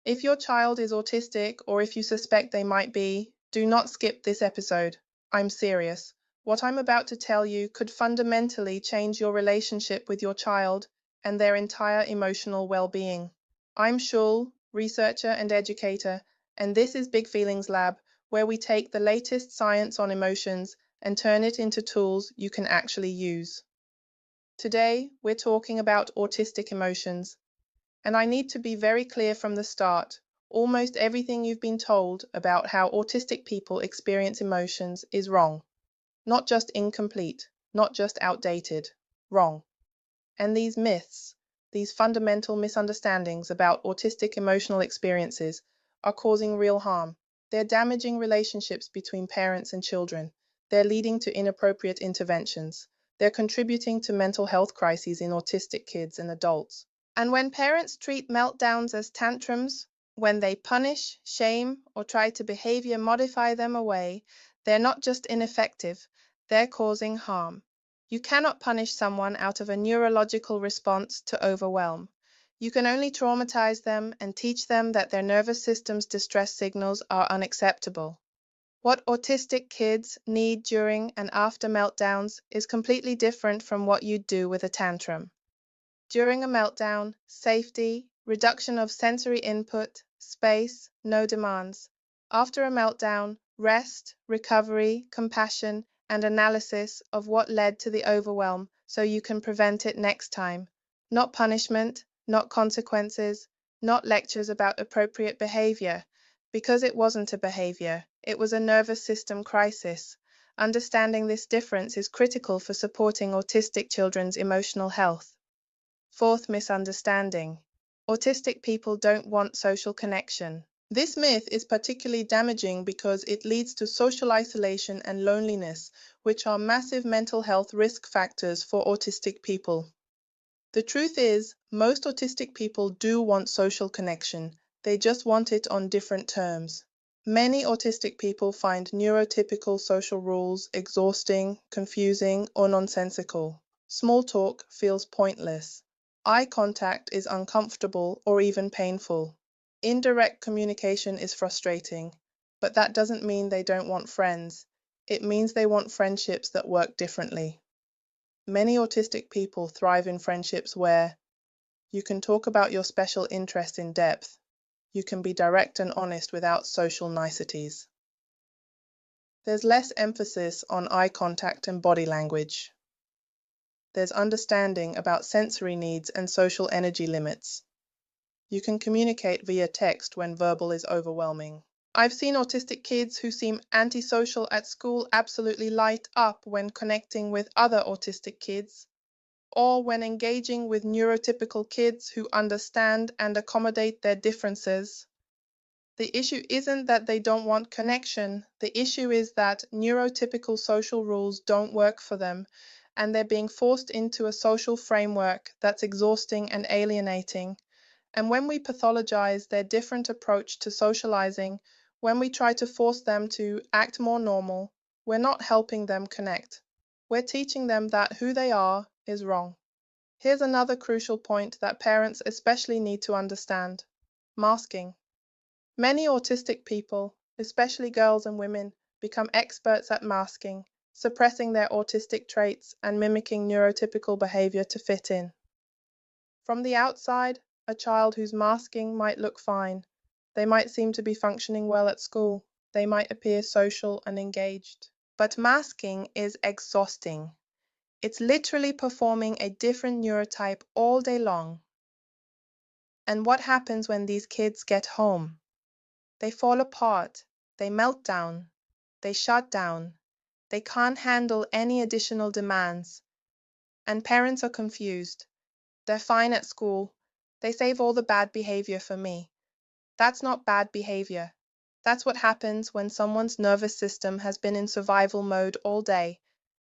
If your child is autistic or if you suspect they might be, do not skip this episode. I'm serious. What I'm about to tell you could fundamentally change your relationship with your child and their entire emotional well-being. I'm Shul, researcher and educator, and this is Big Feelings Lab, where we take the latest science on emotions and turn it into tools you can actually use. Today, we're talking about autistic emotions. And I need to be very clear from the start. Almost everything you've been told about how autistic people experience emotions is wrong. Not just incomplete, not just outdated, wrong. And these myths, these fundamental misunderstandings about autistic emotional experiences are causing real harm. They're damaging relationships between parents and children. They're leading to inappropriate interventions. They're contributing to mental health crises in autistic kids and adults. And when parents treat meltdowns as tantrums, when they punish, shame, or try to behavior modify them away, they're not just ineffective, they're causing harm. You cannot punish someone out of a neurological response to overwhelm. You can only traumatize them and teach them that their nervous system's distress signals are unacceptable. What autistic kids need during and after meltdowns is completely different from what you'd do with a tantrum. During a meltdown, safety, reduction of sensory input, space, no demands. After a meltdown, rest, recovery, compassion, and analysis of what led to the overwhelm so you can prevent it next time. Not punishment, not consequences, not lectures about appropriate behavior, because it wasn't a behavior, it was a nervous system crisis. Understanding this difference is critical for supporting autistic children's emotional health. Fourth misunderstanding. Autistic people don't want social connection. This myth is particularly damaging because it leads to social isolation and loneliness, which are massive mental health risk factors for autistic people. The truth is, most autistic people do want social connection. They just want it on different terms. Many autistic people find neurotypical social rules exhausting, confusing, or nonsensical. Small talk feels pointless. Eye contact is uncomfortable or even painful. Indirect communication is frustrating, but that doesn't mean they don't want friends. It means they want friendships that work differently. Many autistic people thrive in friendships where you can talk about your special interest in depth. You can be direct and honest without social niceties. There's less emphasis on eye contact and body language. There's understanding about sensory needs and social energy limits. You can communicate via text when verbal is overwhelming. I've seen autistic kids who seem antisocial at school absolutely light up when connecting with other autistic kids, or when engaging with neurotypical kids who understand and accommodate their differences. The issue isn't that they don't want connection, the issue is that neurotypical social rules don't work for them, and they're being forced into a social framework that's exhausting and alienating. And when we pathologize their different approach to socializing, when we try to force them to act more normal, we're not helping them connect. We're teaching them that who they are is wrong. Here's another crucial point that parents especially need to understand: masking. Many autistic people, especially girls and women, become experts at masking, suppressing their autistic traits and mimicking neurotypical behavior to fit in. From the outside, a child who's masking might look fine. They might seem to be functioning well at school. They might appear social and engaged. But masking is exhausting. It's literally performing a different neurotype all day long. And what happens when these kids get home? They fall apart, they melt down, they shut down, they can't handle any additional demands. And parents are confused. They're fine at school. They save all the bad behavior for me. That's not bad behavior. That's what happens when someone's nervous system has been in survival mode all day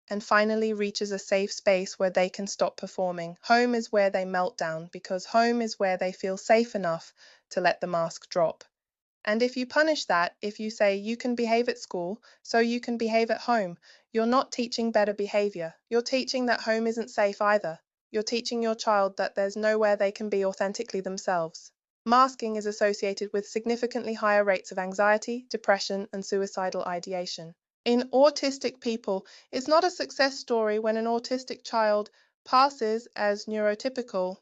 and finally reaches a safe space where they can stop performing. Home is where they melt down because home is where they feel safe enough to let the mask drop. And if you punish that, if you say you can behave at school, so you can behave at home, you're not teaching better behavior. You're teaching that home isn't safe either. You're teaching your child that there's nowhere they can be authentically themselves. Masking is associated with significantly higher rates of anxiety, depression, and suicidal ideation. In autistic people, it's not a success story when an autistic child passes as neurotypical.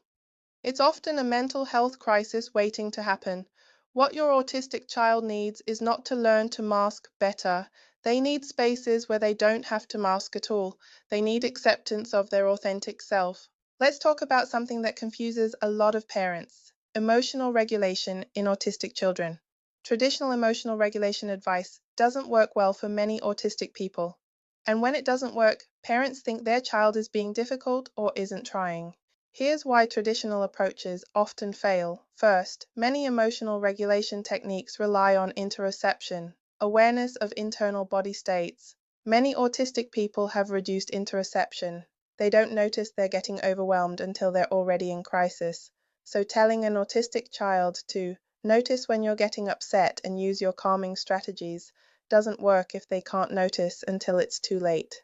It's often a mental health crisis waiting to happen. What your autistic child needs is not to learn to mask better. They need spaces where they don't have to mask at all. They need acceptance of their authentic self. Let's talk about something that confuses a lot of parents: emotional regulation in autistic children. Traditional emotional regulation advice doesn't work well for many autistic people. And when it doesn't work, parents think their child is being difficult or isn't trying. Here's why traditional approaches often fail. First, many emotional regulation techniques rely on interoception, awareness of internal body states. Many autistic people have reduced interoception. They don't notice they're getting overwhelmed until they're already in crisis. So telling an autistic child to notice when you're getting upset and use your calming strategies doesn't work if they can't notice until it's too late.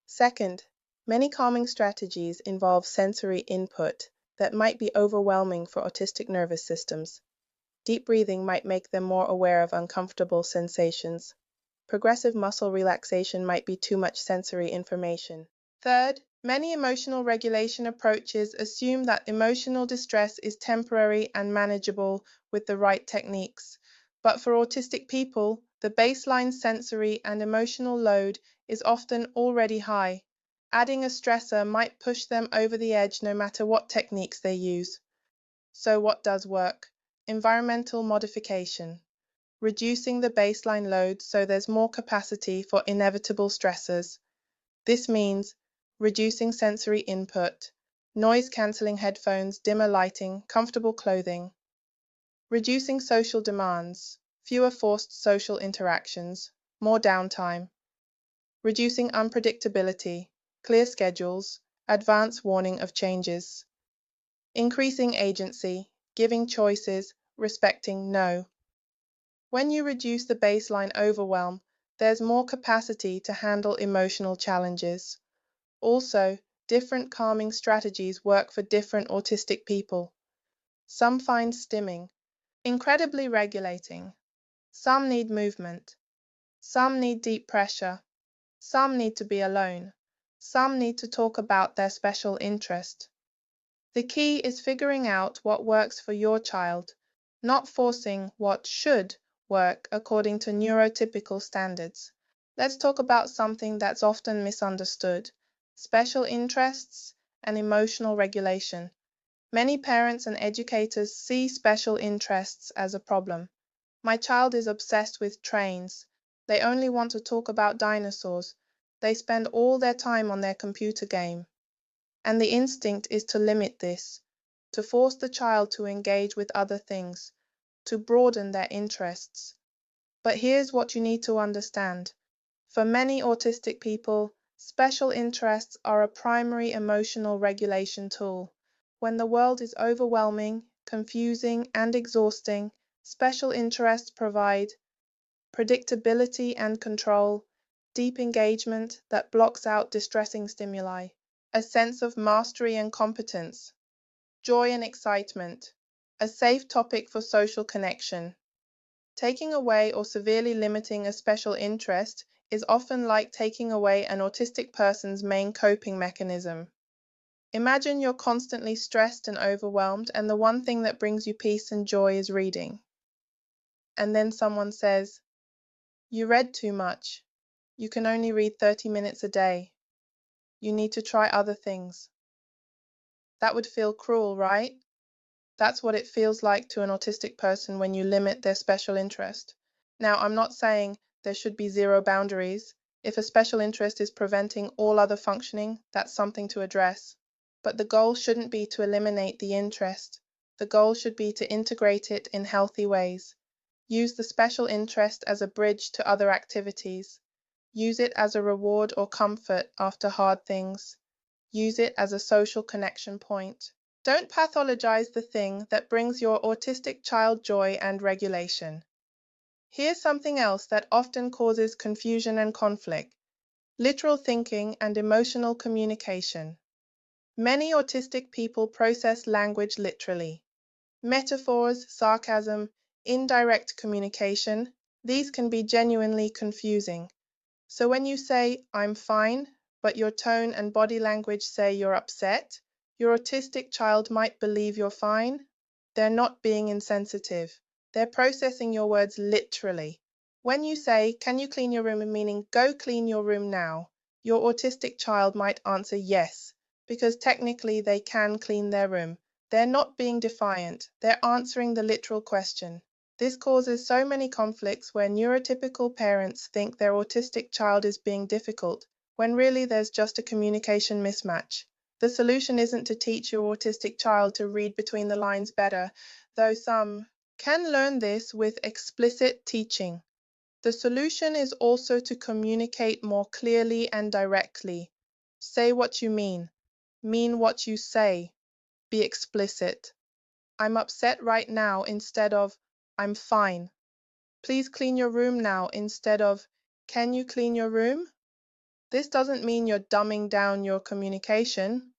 Second, many calming strategies involve sensory input that might be overwhelming for autistic nervous systems. Deep breathing might make them more aware of uncomfortable sensations. Progressive muscle relaxation might be too much sensory information. Third, many emotional regulation approaches assume that emotional distress is temporary and manageable with the right techniques. But for autistic people, the baseline sensory and emotional load is often already high. Adding a stressor might push them over the edge no matter what techniques they use. So what does work? Environmental modification. Reducing the baseline load so there's more capacity for inevitable stressors. This means reducing sensory input, noise-canceling headphones, dimmer lighting, comfortable clothing. Reducing social demands, fewer forced social interactions, more downtime. Reducing unpredictability, clear schedules, advance warning of changes. Increasing agency, giving choices, respecting no. When you reduce the baseline overwhelm, there's more capacity to handle emotional challenges. Also, different calming strategies work for different autistic people. Some find stimming incredibly regulating. Some need movement. Some need deep pressure. Some need to be alone. Some need to talk about their special interest. The key is figuring out what works for your child, not forcing what should work according to neurotypical standards. Let's talk about something that's often misunderstood: special interests and emotional regulation. Many parents and educators see special interests as a problem. My child is obsessed with trains. They only want to talk about dinosaurs. They spend all their time on their computer game. And the instinct is to limit this, to force the child to engage with other things, to broaden their interests. But here's what you need to understand. For many autistic people, special interests are a primary emotional regulation tool. When the world is overwhelming, confusing, and exhausting, special interests provide predictability and control, deep engagement that blocks out distressing stimuli, a sense of mastery and competence, joy and excitement, a safe topic for social connection. Taking away or severely limiting a special interest is often like taking away an autistic person's main coping mechanism. Imagine you're constantly stressed and overwhelmed, and the one thing that brings you peace and joy is reading. And then someone says, "You read too much. You can only read 30 minutes a day. You need to try other things." That would feel cruel, right? That's what it feels like to an autistic person when you limit their special interest. Now, I'm not saying there should be zero boundaries. If a special interest is preventing all other functioning, that's something to address. But the goal shouldn't be to eliminate the interest. The goal should be to integrate it in healthy ways. Use the special interest as a bridge to other activities. Use it as a reward or comfort after hard things. Use it as a social connection point. Don't pathologize the thing that brings your autistic child joy and regulation. Here's something else that often causes confusion and conflict: literal thinking and emotional communication. Many autistic people process language literally. Metaphors, sarcasm, indirect communication, these can be genuinely confusing. So when you say, I'm fine, but your tone and body language say you're upset, your autistic child might believe you're fine. They're not being insensitive. They're processing your words literally. When you say, can you clean your room, meaning go clean your room now, your autistic child might answer yes, because technically they can clean their room. They're not being defiant. They're answering the literal question. This causes so many conflicts where neurotypical parents think their autistic child is being difficult, when really there's just a communication mismatch. The solution isn't to teach your autistic child to read between the lines better, though some can learn this with explicit teaching. The solution is also to communicate more clearly and directly. Say what you mean what you say, be explicit. I'm upset right now instead of I'm fine. Please clean your room now instead of can you clean your room? This doesn't mean you're dumbing down your communication.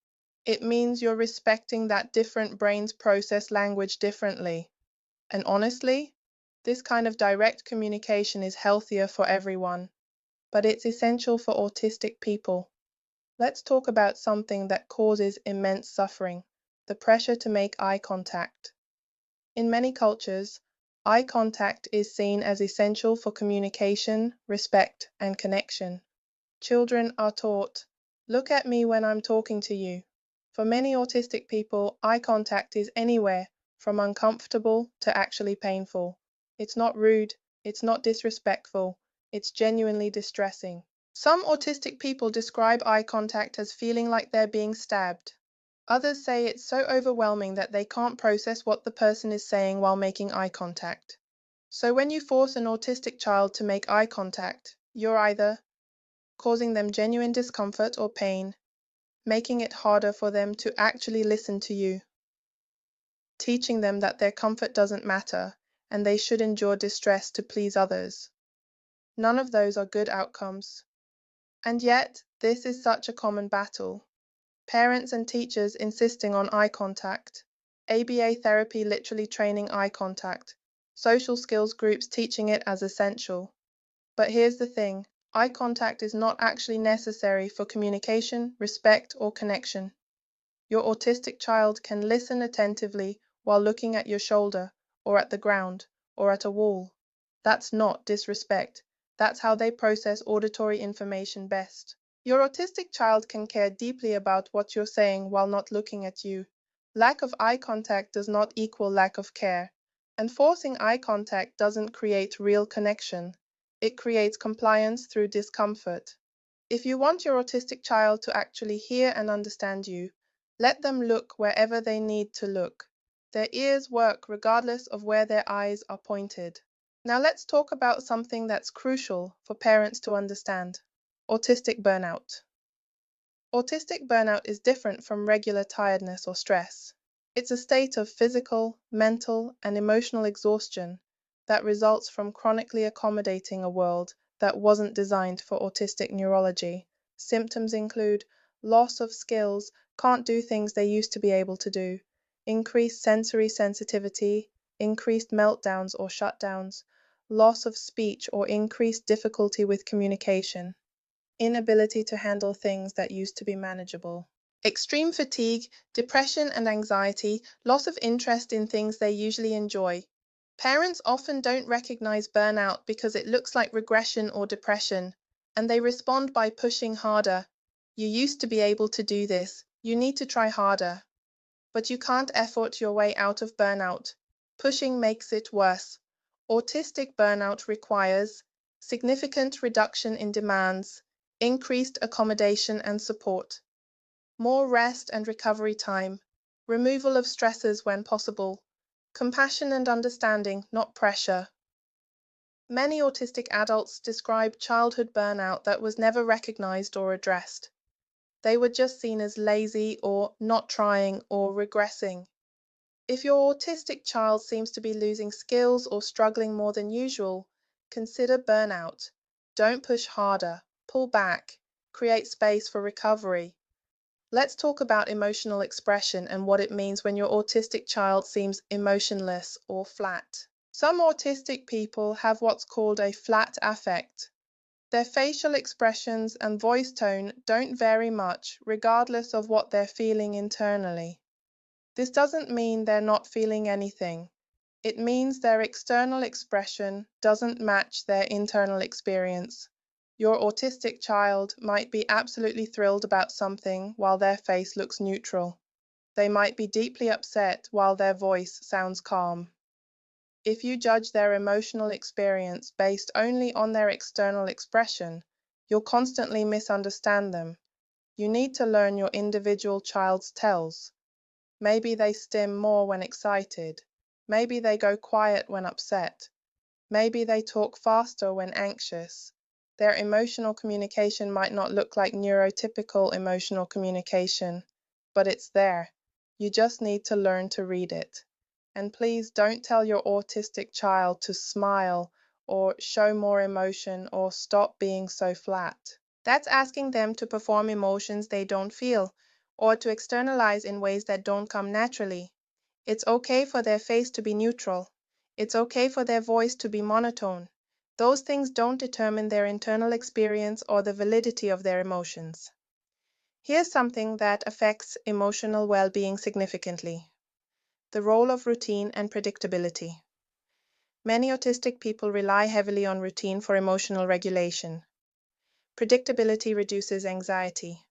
It means you're respecting that different brains process language differently. And honestly, this kind of direct communication is healthier for everyone, but it's essential for autistic people. Let's talk about something that causes immense suffering, the pressure to make eye contact. In many cultures, eye contact is seen as essential for communication, respect, and connection. Children are taught, look at me when I'm talking to you. For many autistic people, eye contact is anywhere from uncomfortable to actually painful. It's not rude, it's not disrespectful, it's genuinely distressing. Some autistic people describe eye contact as feeling like they're being stabbed. Others say it's so overwhelming that they can't process what the person is saying while making eye contact. So when you force an autistic child to make eye contact, you're either causing them genuine discomfort or pain, making it harder for them to actually listen to you, teaching them that their comfort doesn't matter and they should endure distress to please others. None of those are good outcomes. And yet, this is such a common battle. Parents and teachers insisting on eye contact, ABA therapy literally training eye contact, social skills groups teaching it as essential. But here's the thing, eye contact is not actually necessary for communication, respect, or connection. Your autistic child can listen attentively while looking at your shoulder, or at the ground, or at a wall. That's not disrespect. That's how they process auditory information best. Your autistic child can care deeply about what you're saying while not looking at you. Lack of eye contact does not equal lack of care, and forcing eye contact doesn't create real connection. It creates compliance through discomfort. If you want your autistic child to actually hear and understand you, let them look wherever they need to look. Their ears work regardless of where their eyes are pointed. Now let's talk about something that's crucial for parents to understand: autistic burnout. Autistic burnout is different from regular tiredness or stress. It's a state of physical, mental, and emotional exhaustion that results from chronically accommodating a world that wasn't designed for autistic neurology. Symptoms include loss of skills, can't do things they used to be able to do, increased sensory sensitivity, increased meltdowns or shutdowns, loss of speech or increased difficulty with communication, inability to handle things that used to be manageable, extreme fatigue, depression and anxiety, loss of interest in things they usually enjoy. Parents often don't recognize burnout because it looks like regression or depression, and they respond by pushing harder. You used to be able to do this. You need to try harder. But you can't effort your way out of burnout. Pushing makes it worse. Autistic burnout requires significant reduction in demands, increased accommodation and support, more rest and recovery time, removal of stressors when possible, compassion and understanding, not pressure. Many autistic adults describe childhood burnout that was never recognized or addressed. They were just seen as lazy or not trying or regressing. If your autistic child seems to be losing skills or struggling more than usual, consider burnout. Don't push harder, pull back, create space for recovery. Let's talk about emotional expression and what it means when your autistic child seems emotionless or flat. Some autistic people have what's called a flat affect. Their facial expressions and voice tone don't vary much, regardless of what they're feeling internally. This doesn't mean they're not feeling anything. It means their external expression doesn't match their internal experience. Your autistic child might be absolutely thrilled about something while their face looks neutral. They might be deeply upset while their voice sounds calm. If you judge their emotional experience based only on their external expression, you'll constantly misunderstand them. You need to learn your individual child's tells. Maybe they stim more when excited. Maybe they go quiet when upset. Maybe they talk faster when anxious. Their emotional communication might not look like neurotypical emotional communication, but it's there. You just need to learn to read it. And please don't tell your autistic child to smile or show more emotion or stop being so flat. That's asking them to perform emotions they don't feel or to externalize in ways that don't come naturally. It's okay for their face to be neutral. It's okay for their voice to be monotone. Those things don't determine their internal experience or the validity of their emotions. Here's something that affects emotional well-being significantly: the role of routine and predictability. Many autistic people rely heavily on routine for emotional regulation. Predictability reduces anxiety.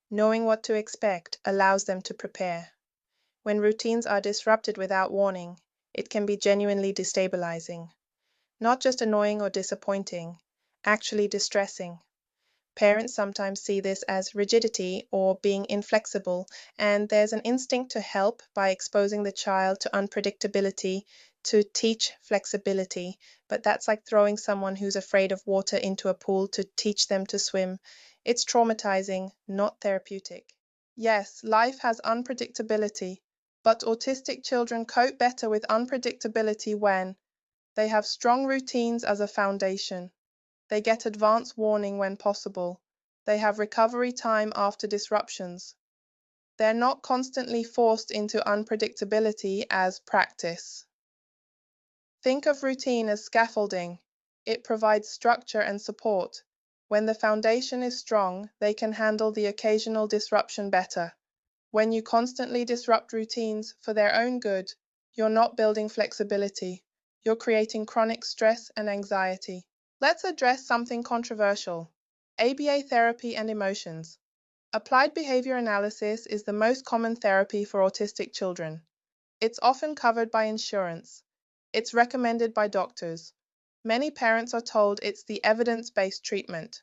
Knowing what to expect allows them to prepare. When routines are disrupted without warning, it can be genuinely destabilizing. Not just annoying or disappointing, actually distressing. Parents sometimes see this as rigidity or being inflexible, and there's an instinct to help by exposing the child to unpredictability to teach flexibility, but that's like throwing someone who's afraid of water into a pool to teach them to swim. It's traumatizing, not therapeutic. Yes, life has unpredictability, but autistic children cope better with unpredictability when they have strong routines as a foundation. They get advance warning when possible. They have recovery time after disruptions. They're not constantly forced into unpredictability as practice. Think of routine as scaffolding. It provides structure and support. When the foundation is strong, they can handle the occasional disruption better. When you constantly disrupt routines for their own good, you're not building flexibility. You're creating chronic stress and anxiety. Let's address something controversial: ABA therapy and emotions. Applied behavior analysis is the most common therapy for autistic children. It's often covered by insurance. It's recommended by doctors. Many parents are told it's the evidence-based treatment.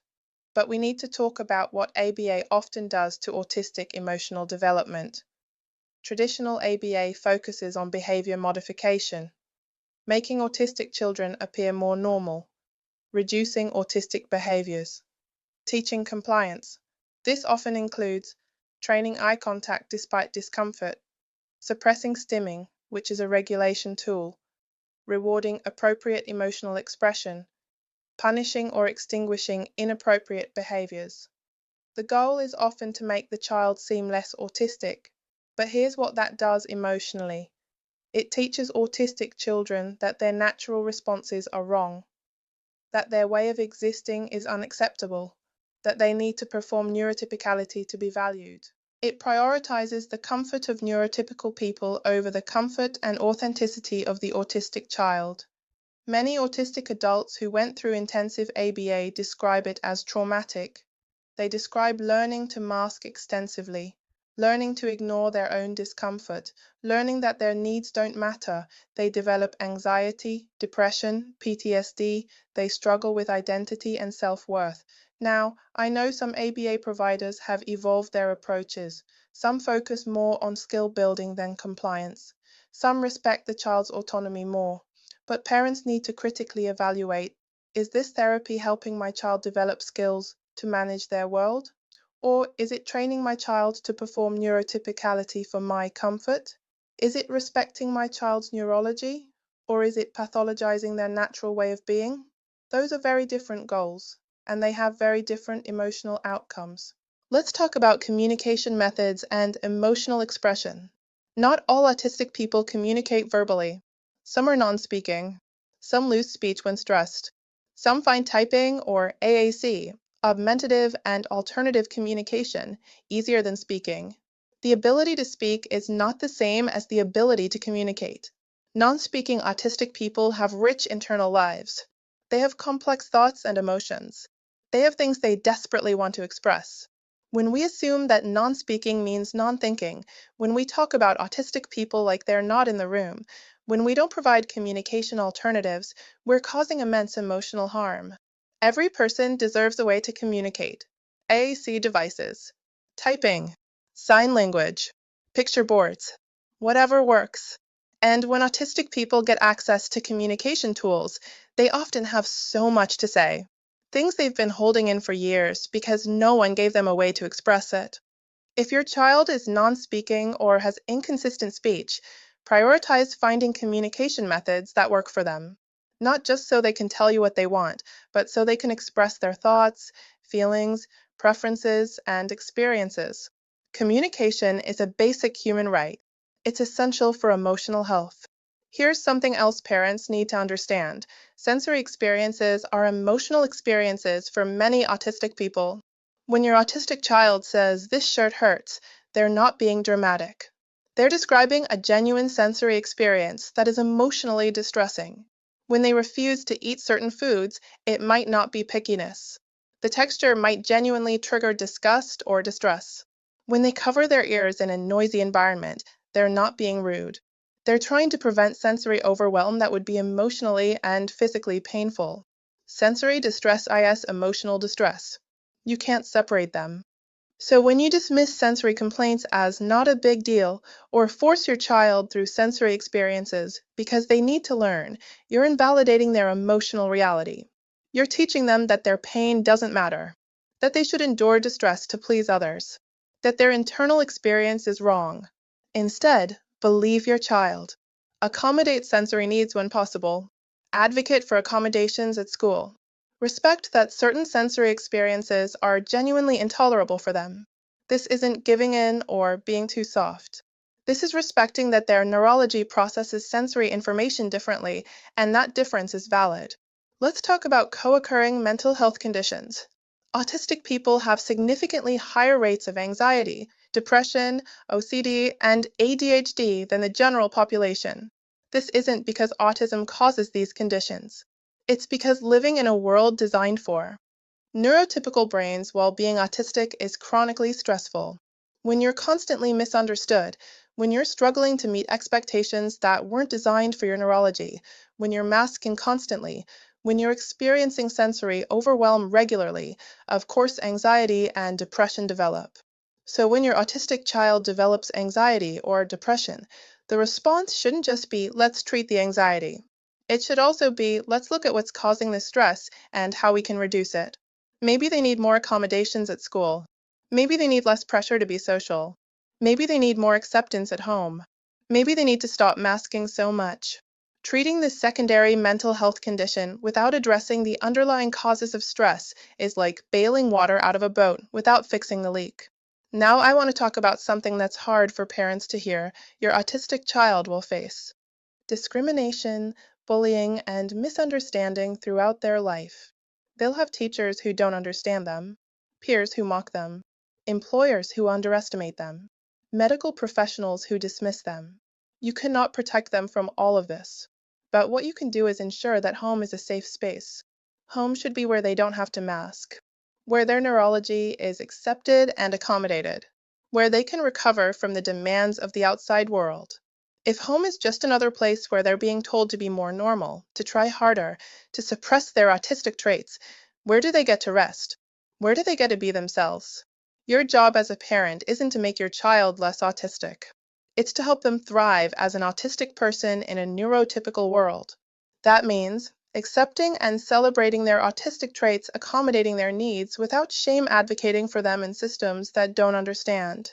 But we need to talk about what ABA often does to autistic emotional development. Traditional ABA focuses on behavior modification, making autistic children appear more normal, reducing autistic behaviors, teaching compliance. This often includes training eye contact despite discomfort, suppressing stimming, which is a regulation tool, rewarding appropriate emotional expression, punishing or extinguishing inappropriate behaviors. The goal is often to make the child seem less autistic, but here's what that does emotionally. It teaches autistic children that their natural responses are wrong, that their way of existing is unacceptable, that they need to perform neurotypicality to be valued. It prioritizes the comfort of neurotypical people over the comfort and authenticity of the autistic child. Many autistic adults who went through intensive ABA describe it as traumatic. They describe learning to mask extensively, learning to ignore their own discomfort, learning that their needs don't matter. They develop anxiety, depression, PTSD. They struggle with identity and self-worth. Now, I know some ABA providers have evolved their approaches. Some focus more on skill building than compliance. Some respect the child's autonomy more. But parents need to critically evaluate: is this therapy helping my child develop skills to manage their world? Or is it training my child to perform neurotypicality for my comfort? Is it respecting my child's neurology? Or is it pathologizing their natural way of being? Those are very different goals, and they have very different emotional outcomes. Let's talk about communication methods and emotional expression. Not all autistic people communicate verbally. Some are non-speaking. Some lose speech when stressed. Some find typing or AAC, augmentative and alternative communication, easier than speaking. The ability to speak is not the same as the ability to communicate. Non-speaking autistic people have rich internal lives. They have complex thoughts and emotions. They have things they desperately want to express. When we assume that non-speaking means non-thinking, when we talk about autistic people like they're not in the room, when we don't provide communication alternatives, we're causing immense emotional harm. Every person deserves a way to communicate. AAC devices, typing, sign language, picture boards, whatever works. And when autistic people get access to communication tools, they often have so much to say. Things they've been holding in for years because no one gave them a way to express it. If your child is non-speaking or has inconsistent speech, prioritize finding communication methods that work for them. Not just so they can tell you what they want, but so they can express their thoughts, feelings, preferences, and experiences. Communication is a basic human right. It's essential for emotional health. Here's something else parents need to understand. Sensory experiences are emotional experiences for many autistic people. When your autistic child says, "This shirt hurts," they're not being dramatic. They're describing a genuine sensory experience that is emotionally distressing. When they refuse to eat certain foods, it might not be pickiness. The texture might genuinely trigger disgust or distress. When they cover their ears in a noisy environment, they're not being rude. They're trying to prevent sensory overwhelm that would be emotionally and physically painful. Sensory distress is emotional distress. You can't separate them. So when you dismiss sensory complaints as not a big deal or force your child through sensory experiences because they need to learn, you're invalidating their emotional reality. You're teaching them that their pain doesn't matter, that they should endure distress to please others, that their internal experience is wrong. Instead, believe your child. Accommodate sensory needs when possible. Advocate for accommodations at school. Respect that certain sensory experiences are genuinely intolerable for them. This isn't giving in or being too soft. This is respecting that their neurology processes sensory information differently, and that difference is valid. Let's talk about co-occurring mental health conditions. Autistic people have significantly higher rates of anxiety, depression, OCD, and ADHD than the general population. This isn't because autism causes these conditions. It's because living in a world designed for neurotypical brains while being autistic is chronically stressful. When you're constantly misunderstood, when you're struggling to meet expectations that weren't designed for your neurology, when you're masking constantly, when you're experiencing sensory overwhelm regularly, of course anxiety and depression develop. So when your autistic child develops anxiety or depression, the response shouldn't just be, "Let's treat the anxiety." It should also be, "Let's look at what's causing the stress and how we can reduce it." Maybe they need more accommodations at school. Maybe they need less pressure to be social. Maybe they need more acceptance at home. Maybe they need to stop masking so much. Treating this secondary mental health condition without addressing the underlying causes of stress is like bailing water out of a boat without fixing the leak. Now I want to talk about something that's hard for parents to hear your autistic child will face: discrimination, bullying, and misunderstanding throughout their life. They'll have teachers who don't understand them, peers who mock them, employers who underestimate them, medical professionals who dismiss them. You cannot protect them from all of this, but what you can do is ensure that home is a safe space. Home should be where they don't have to mask, where their neurology is accepted and accommodated, where they can recover from the demands of the outside world. If home is just another place where they're being told to be more normal, to try harder, to suppress their autistic traits, where do they get to rest? Where do they get to be themselves? Your job as a parent isn't to make your child less autistic. It's to help them thrive as an autistic person in a neurotypical world. That means accepting and celebrating their autistic traits, accommodating their needs without shame advocating for them in systems that don't understand.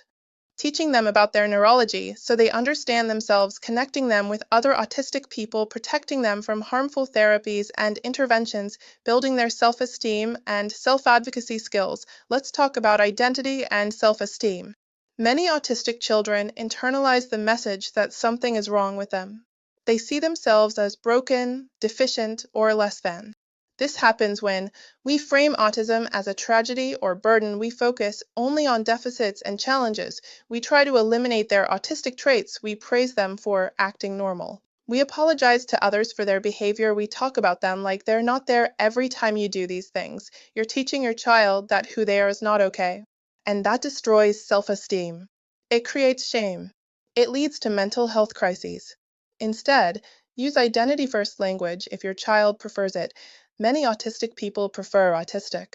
teaching them about their neurology so they understand themselves, connecting them with other autistic people, protecting them from harmful therapies and interventions, building their self-esteem and self-advocacy skills. Let's talk about identity and self-esteem. Many autistic children internalize the message that something is wrong with them. They see themselves as broken, deficient, or less than. This happens when we frame autism as a tragedy or burden. We focus only on deficits and challenges. We try to eliminate their autistic traits. We praise them for acting normal. We apologize to others for their behavior. We talk about them like they're not there every time you do these things. You're teaching your child that who they are is not okay. And that destroys self-esteem. It creates shame. It leads to mental health crises. Instead, use identity-first language if your child prefers it. Many autistic people prefer autistic.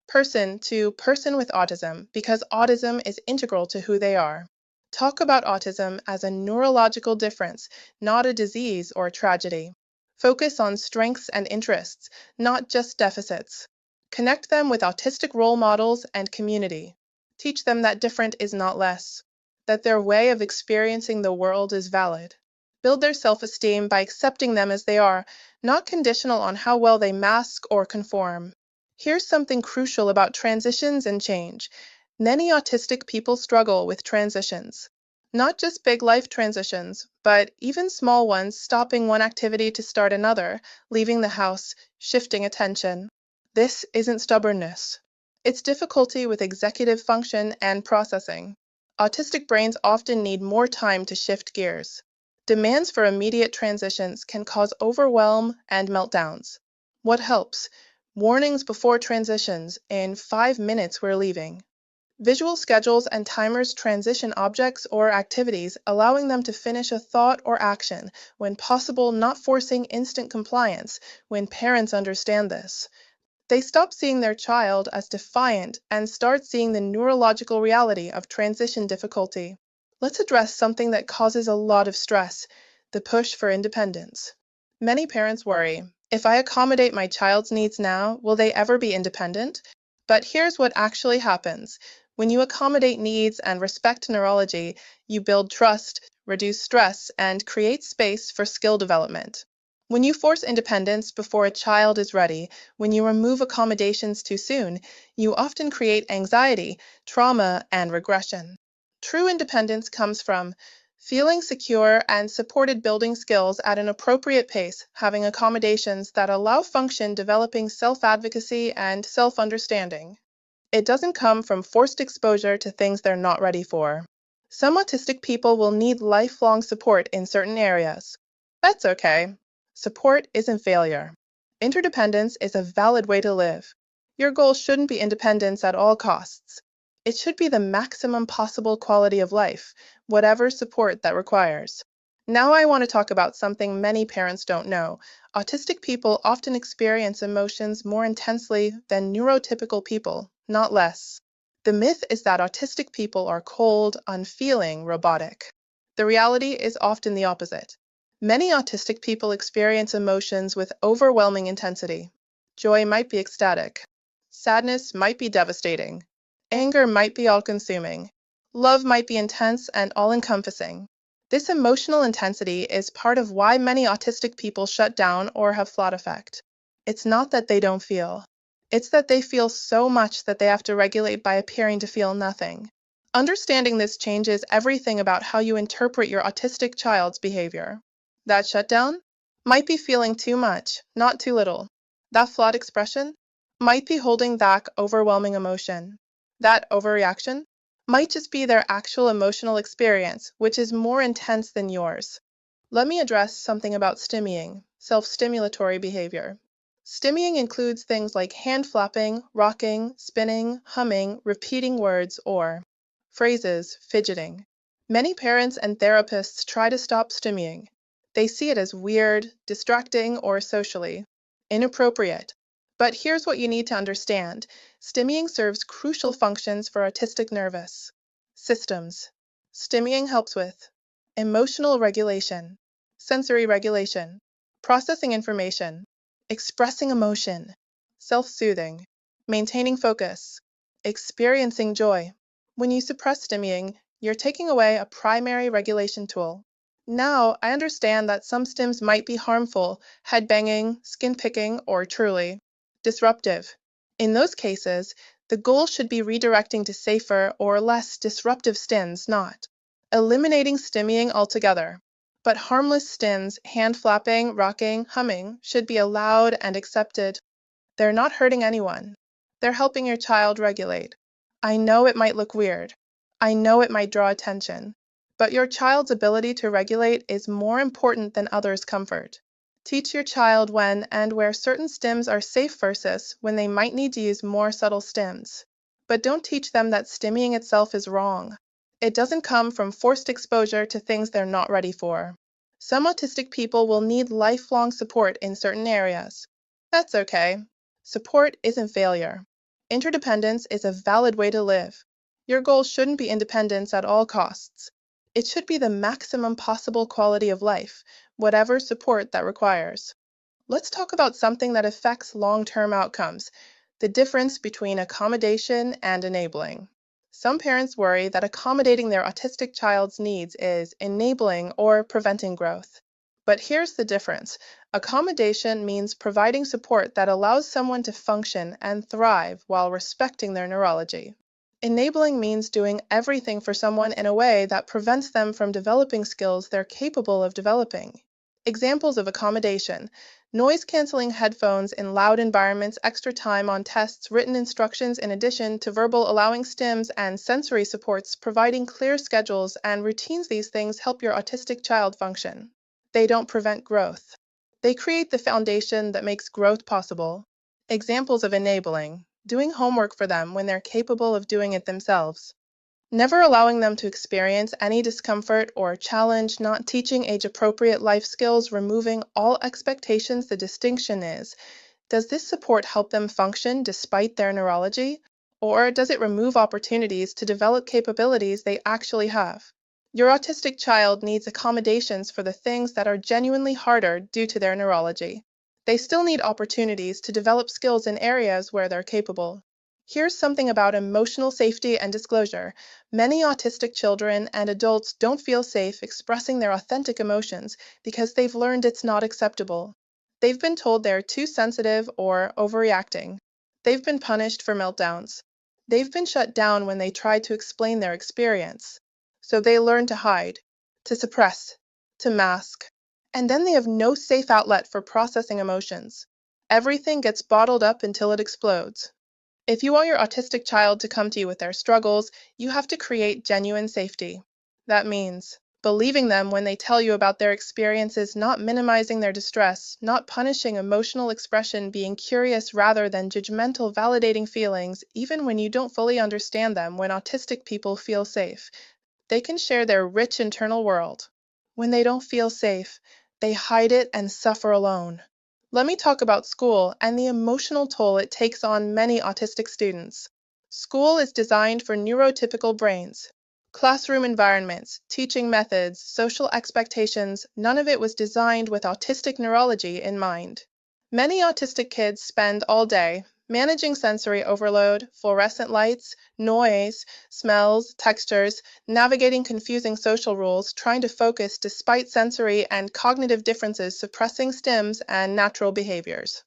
Person to person with autism because autism is integral to who they are. Talk about autism as a neurological difference, not a disease or tragedy. Focus on strengths and interests, not just deficits. Connect them with autistic role models and community. Teach them that different is not less, that their way of experiencing the world is valid. Build their self-esteem by accepting them as they are, not conditional on how well they mask or conform. Here's something crucial about transitions and change. Many autistic people struggle with transitions. Not just big life transitions, but even small ones, stopping one activity to start another, leaving the house, shifting attention. This isn't stubbornness. It's difficulty with executive function and processing. Autistic brains often need more time to shift gears. Demands for immediate transitions can cause overwhelm and meltdowns. What helps? Warnings before transitions. In 5 minutes, we're leaving. Visual schedules and timers transition objects or activities, allowing them to finish a thought or action, when possible, not forcing instant compliance, when parents understand this. They stop seeing their child as defiant and start seeing the neurological reality of transition difficulty. Let's address something that causes a lot of stress, the push for independence. Many parents worry, if I accommodate my child's needs now, will they ever be independent? But here's what actually happens. When you accommodate needs and respect neurology, you build trust, reduce stress, and create space for skill development. When you force independence before a child is ready, when you remove accommodations too soon, you often create anxiety, trauma, and regression. True independence comes from feeling secure and supported, building skills at an appropriate pace, having accommodations that allow function, developing self-advocacy and self-understanding. It doesn't come from forced exposure to things they're not ready for. Some autistic people will need lifelong support in certain areas. That's okay. Support isn't failure. Interdependence is a valid way to live. Your goal shouldn't be independence at all costs. It should be the maximum possible quality of life, whatever support that requires. Now I want to talk about something many parents don't know. Autistic people often experience emotions more intensely than neurotypical people, not less. The myth is that autistic people are cold, unfeeling, robotic. The reality is often the opposite. Many autistic people experience emotions with overwhelming intensity. Joy might be ecstatic. Sadness might be devastating. Anger might be all-consuming. Love might be intense and all-encompassing. This emotional intensity is part of why many autistic people shut down or have flat affect. It's not that they don't feel. It's that they feel so much that they have to regulate by appearing to feel nothing. Understanding this changes everything about how you interpret your autistic child's behavior. That shutdown might be feeling too much, not too little. That flawed expression might be holding back overwhelming emotion. That overreaction might just be their actual emotional experience, which is more intense than yours. Let me address something about stimming, self-stimulatory behavior. Stimming includes things like hand flapping, rocking, spinning, humming, repeating words, or phrases, fidgeting. Many parents and therapists try to stop stimming. They see it as weird, distracting, or socially inappropriate. But here's what you need to understand. Stimming serves crucial functions for autistic nervous systems. Stimming helps with emotional regulation, sensory regulation, processing information, expressing emotion, self-soothing, maintaining focus, experiencing joy. When you suppress stimming, You're taking away a primary regulation tool. Now, I understand that some stims might be harmful, head banging, skin picking, or truly disruptive. In those cases, the goal should be redirecting to safer or less disruptive stims, not eliminating stimming altogether. But harmless stims, hand flapping, rocking, humming, should be allowed and accepted. They're not hurting anyone. They're helping your child regulate. I know it might look weird. I know it might draw attention. But your child's ability to regulate is more important than others' comfort. Teach your child when and where certain stims are safe versus when they might need to use more subtle stims. But don't teach them that stimming itself is wrong. It doesn't come from forced exposure to things they're not ready for. Some autistic people will need lifelong support in certain areas. That's okay. Support isn't failure. Interdependence is a valid way to live. Your goal shouldn't be independence at all costs. It should be the maximum possible quality of life, whatever support that requires. Let's talk about something that affects long-term outcomes, the difference between accommodation and enabling. Some parents worry that accommodating their autistic child's needs is enabling or preventing growth. But here's the difference. Accommodation means providing support that allows someone to function and thrive while respecting their neurology. Enabling means doing everything for someone in a way that prevents them from developing skills they're capable of developing. Examples of accommodation: noise-canceling headphones in loud environments, extra time on tests, written instructions in addition to verbal, allowing stims and sensory supports, providing clear schedules and routines. These things help your autistic child function. They don't prevent growth. They create the foundation that makes growth possible. Examples of enabling: doing homework for them when they're capable of doing it themselves. Never allowing them to experience any discomfort or challenge, not teaching age-appropriate life skills, removing all expectations. The distinction is, does this support help them function despite their neurology? Or does it remove opportunities to develop capabilities they actually have? Your autistic child needs accommodations for the things that are genuinely harder due to their neurology. They still need opportunities to develop skills in areas where they're capable. Here's something about emotional safety and disclosure. Many autistic children and adults don't feel safe expressing their authentic emotions because they've learned it's not acceptable. They've been told they're too sensitive or overreacting. They've been punished for meltdowns. They've been shut down when they try to explain their experience. So they learn to hide, to suppress, to mask. And then they have no safe outlet for processing emotions. Everything gets bottled up until it explodes. If you want your autistic child to come to you with their struggles, you have to create genuine safety. That means believing them when they tell you about their experiences, not minimizing their distress, not punishing emotional expression, being curious rather than judgmental, validating feelings, even when you don't fully understand them. When autistic people feel safe, they can share their rich internal world. When they don't feel safe, they hide it and suffer alone. Let me talk about school and the emotional toll it takes on many autistic students. School is designed for neurotypical brains. Classroom environments, teaching methods, social expectations, none of it was designed with autistic neurology in mind. Many autistic kids spend all day managing sensory overload, fluorescent lights, noise, smells, textures, navigating confusing social rules, trying to focus despite sensory and cognitive differences, suppressing stims and natural behaviors.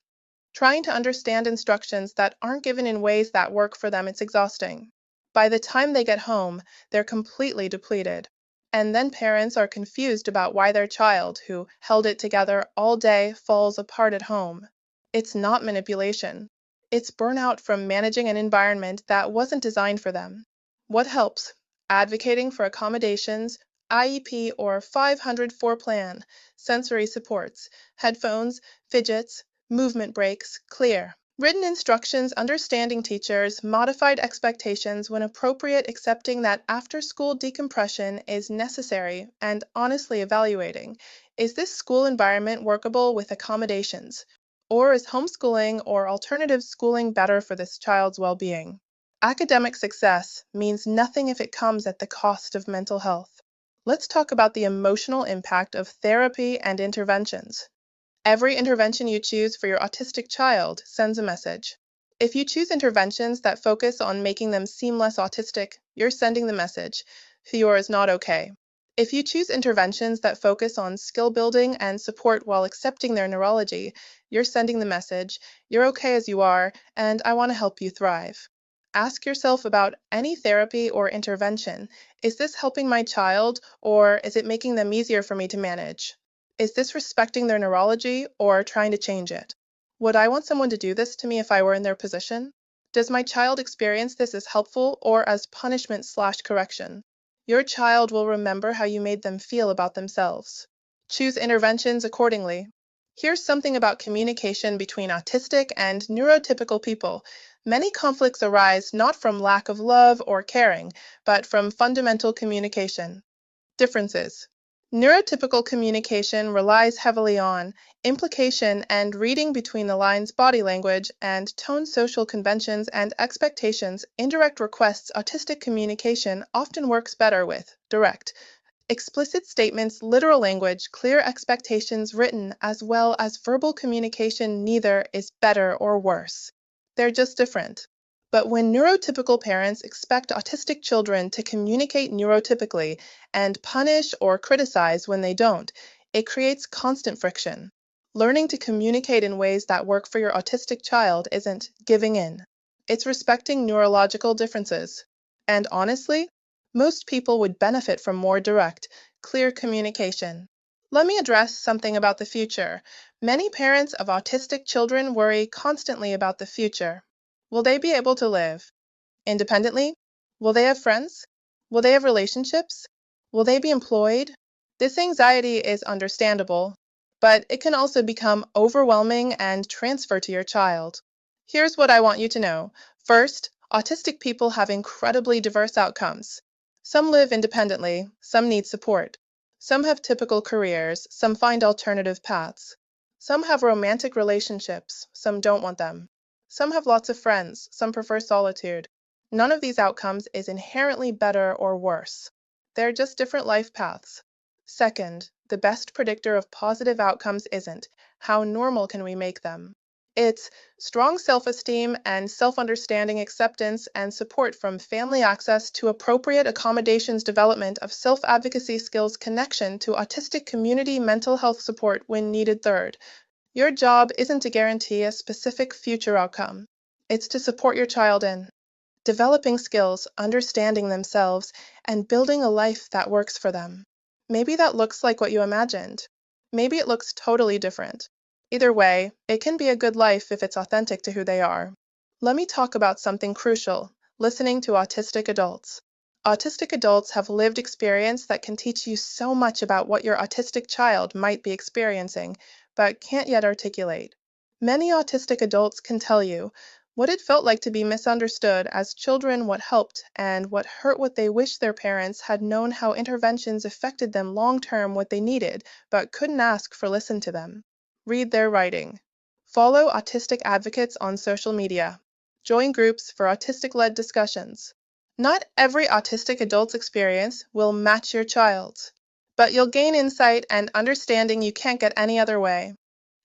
Trying to understand instructions that aren't given in ways that work for them, it's exhausting. By the time they get home, they're completely depleted. And then parents are confused about why their child, who held it together all day, falls apart at home. It's not manipulation. It's burnout from managing an environment that wasn't designed for them. What helps? Advocating for accommodations, IEP or 504 plan, sensory supports, headphones, fidgets, movement breaks, clear. Written instructions, understanding teachers, modified expectations when appropriate, accepting that after-school decompression is necessary, and honestly evaluating, is this school environment workable with accommodations? Or is homeschooling or alternative schooling better for this child's well-being? Academic success means nothing if it comes at the cost of mental health. Let's talk about the emotional impact of therapy and interventions. Every intervention you choose for your autistic child sends a message. If you choose interventions that focus on making them seem less autistic, you're sending the message. fewer is not okay. If you choose interventions that focus on skill building and support while accepting their neurology, you're sending the message, you're okay as you are, and I want to help you thrive. Ask yourself about any therapy or intervention. Is this helping my child, or is it making them easier for me to manage? Is this respecting their neurology or trying to change it? Would I want someone to do this to me if I were in their position? Does my child experience this as helpful or as punishment/correction? Your child will remember how you made them feel about themselves. Choose interventions accordingly. Here's something about communication between autistic and neurotypical people. Many conflicts arise not from lack of love or caring, but from fundamental communication. Differences. Neurotypical communication relies heavily on implication and reading between the lines body language and tone social conventions and expectations. Indirect requests autistic communication often works better with direct. Explicit statements, literal language, clear expectations written, as well as verbal communication neither is better or worse. They're just different. But when neurotypical parents expect autistic children to communicate neurotypically and punish or criticize when they don't, it creates constant friction. Learning to communicate in ways that work for your autistic child isn't giving in. It's respecting neurological differences. And honestly, most people would benefit from more direct, clear communication. Let me address something about the future. Many parents of autistic children worry constantly about the future. Will they be able to live independently? Will they have friends? Will they have relationships? Will they be employed? This anxiety is understandable, but it can also become overwhelming and transfer to your child. Here's what I want you to know. First, autistic people have incredibly diverse outcomes. Some live independently, some need support. Some have typical careers, some find alternative paths. Some have romantic relationships, some don't want them. Some have lots of friends, some prefer solitude. None of these outcomes is inherently better or worse. They're just different life paths. Second, the best predictor of positive outcomes isn't how normal can we make them. It's strong self-esteem and self-understanding, acceptance and support from family access to appropriate accommodations, development of self-advocacy skills, connection to autistic community mental health support when needed. Third, your job isn't to guarantee a specific future outcome. It's to support your child in developing skills, understanding themselves, and building a life that works for them. Maybe that looks like what you imagined. Maybe it looks totally different. Either way, it can be a good life if it's authentic to who they are. Let me talk about something crucial: listening to autistic adults. Autistic adults have lived experience that can teach you so much about what your autistic child might be experiencing, but can't yet articulate. Many autistic adults can tell you what it felt like to be misunderstood as children, what helped, and what hurt, what they wish their parents had known, how interventions affected them long term, what they needed, but couldn't ask for listen to them. Read their writing. Follow autistic advocates on social media. Join groups for autistic-led discussions. Not every autistic adult's experience will match your child's, but you'll gain insight and understanding you can't get any other way.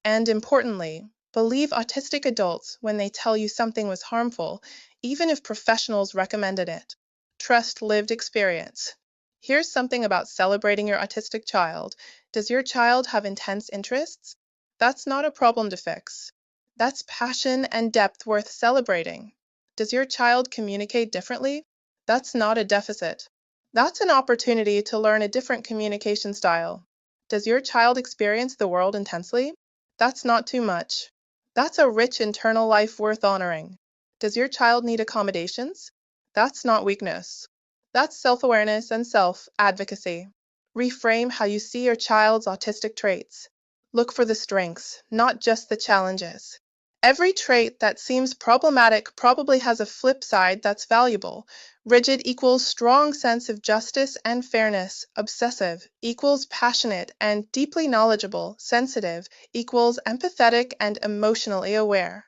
And importantly, believe autistic adults when they tell you something was harmful, even if professionals recommended it. Trust lived experience. Here's something about celebrating your autistic child. Does your child have intense interests? That's not a problem to fix. That's passion and depth worth celebrating. Does your child communicate differently? That's not a deficit. That's an opportunity to learn a different communication style. Does your child experience the world intensely? That's not too much. That's a rich internal life worth honoring. Does your child need accommodations? That's not weakness. That's self-awareness and self-advocacy. Reframe how you see your child's autistic traits. Look for the strengths, not just the challenges. Every trait that seems problematic probably has a flip side that's valuable. Rigid equals strong sense of justice and fairness. Obsessive equals passionate and deeply knowledgeable. Sensitive equals empathetic and emotionally aware.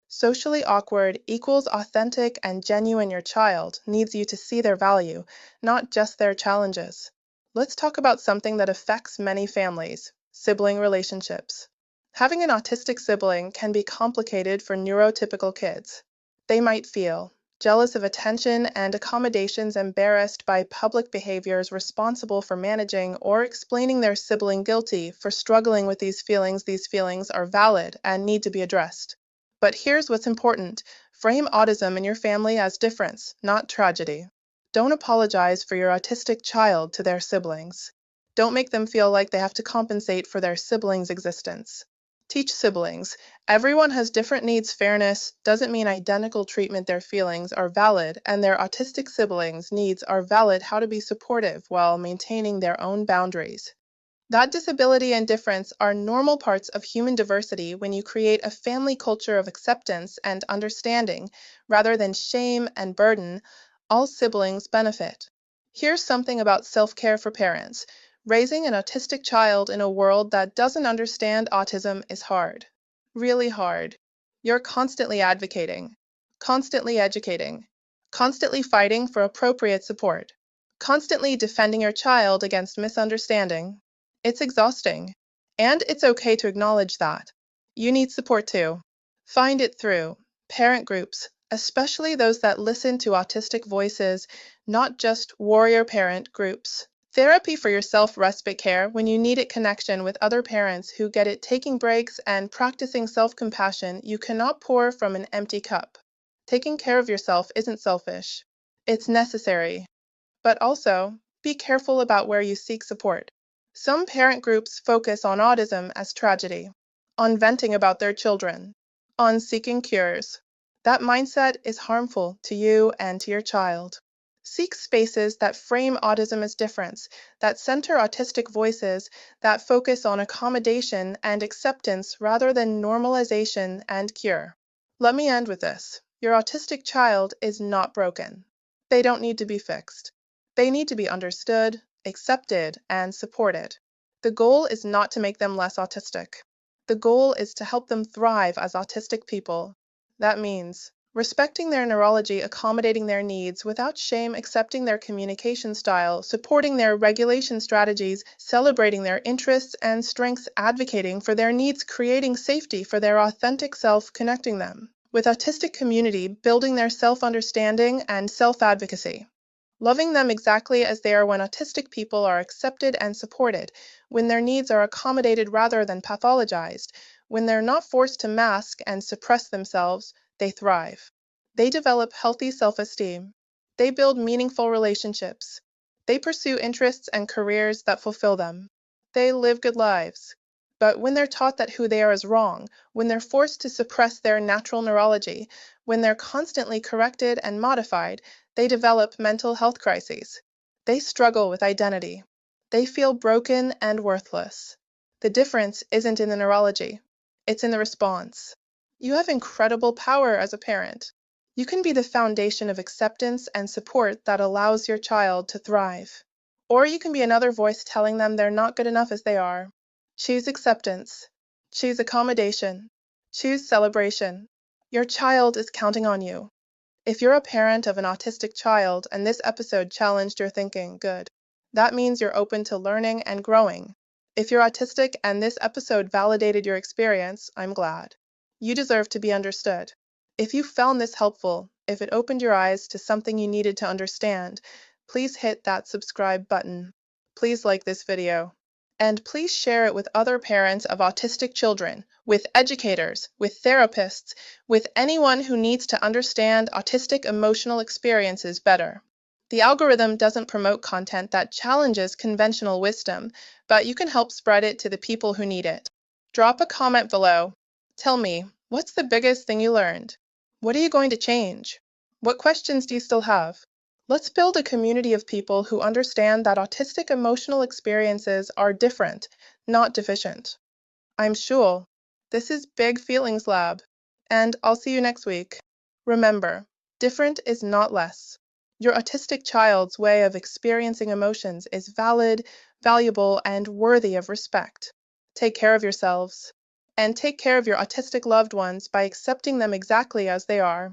Socially awkward equals authentic and genuine. Your child needs you to see their value, not just their challenges. Let's talk about something that affects many families: sibling relationships. Having an autistic sibling can be complicated for neurotypical kids. They might feel jealous of attention and accommodations, embarrassed by public behaviors, responsible for managing or explaining their sibling, guilty for struggling with these feelings. These feelings are valid and need to be addressed. But here's what's important. Frame autism in your family as difference, not tragedy. Don't apologize for your autistic child to their siblings. Don't make them feel like they have to compensate for their siblings' existence. Teach siblings. Everyone has different needs. Fairness doesn't mean identical treatment. Their feelings are valid, and their autistic siblings' needs are valid. How to be supportive while maintaining their own boundaries. That disability and difference are normal parts of human diversity when you create a family culture of acceptance and understanding rather than shame and burden. All siblings benefit. Here's something about self-care for parents. Raising an autistic child in a world that doesn't understand autism is hard. Really hard. You're constantly advocating, constantly educating, constantly fighting for appropriate support, constantly defending your child against misunderstanding. It's exhausting, and it's okay to acknowledge that. You need support too. Find it through parent groups, especially those that listen to autistic voices, not just warrior parent groups. Therapy for yourself, respite care when you need it, connection with other parents who get it, taking breaks and practicing self-compassion. You cannot pour from an empty cup. Taking care of yourself isn't selfish. It's necessary. But also, be careful about where you seek support. Some parent groups focus on autism as tragedy, on venting about their children, on seeking cures. That mindset is harmful to you and to your child. Seek spaces that frame autism as difference, that center autistic voices, that focus on accommodation and acceptance rather than normalization and cure. Let me end with this. Your autistic child is not broken. They don't need to be fixed. They need to be understood, accepted, and supported. The goal is not to make them less autistic. The goal is to help them thrive as autistic people. That means respecting their neurology, accommodating their needs without shame, accepting their communication style, supporting their regulation strategies, celebrating their interests and strengths, advocating for their needs, creating safety for their authentic self, connecting them with autistic community, building their self-understanding and self-advocacy. Loving them exactly as they are when autistic people are accepted and supported, when their needs are accommodated rather than pathologized, when they're not forced to mask and suppress themselves, they thrive. They develop healthy self-esteem. They build meaningful relationships. They pursue interests and careers that fulfill them. They live good lives. But when they're taught that who they are is wrong, when they're forced to suppress their natural neurology, when they're constantly corrected and modified, they develop mental health crises. They struggle with identity. They feel broken and worthless. The difference isn't in the neurology, it's in the response. You have incredible power as a parent. You can be the foundation of acceptance and support that allows your child to thrive. Or you can be another voice telling them they're not good enough as they are. Choose acceptance. Choose accommodation. Choose celebration. Your child is counting on you. If you're a parent of an autistic child and this episode challenged your thinking, good. That means you're open to learning and growing. If you're autistic and this episode validated your experience, I'm glad. You deserve to be understood. If you found this helpful, if it opened your eyes to something you needed to understand, please hit that subscribe button. Please like this video. And please share it with other parents of autistic children, with educators, with therapists, with anyone who needs to understand autistic emotional experiences better. The algorithm doesn't promote content that challenges conventional wisdom, but you can help spread it to the people who need it. Drop a comment below. Tell me, what's the biggest thing you learned? What are you going to change? What questions do you still have? Let's build a community of people who understand that autistic emotional experiences are different, not deficient. I'm Shul. This is Big Feelings Lab, and I'll see you next week. Remember, different is not less. Your autistic child's way of experiencing emotions is valid, valuable, and worthy of respect. Take care of yourselves, and take care of your autistic loved ones by accepting them exactly as they are.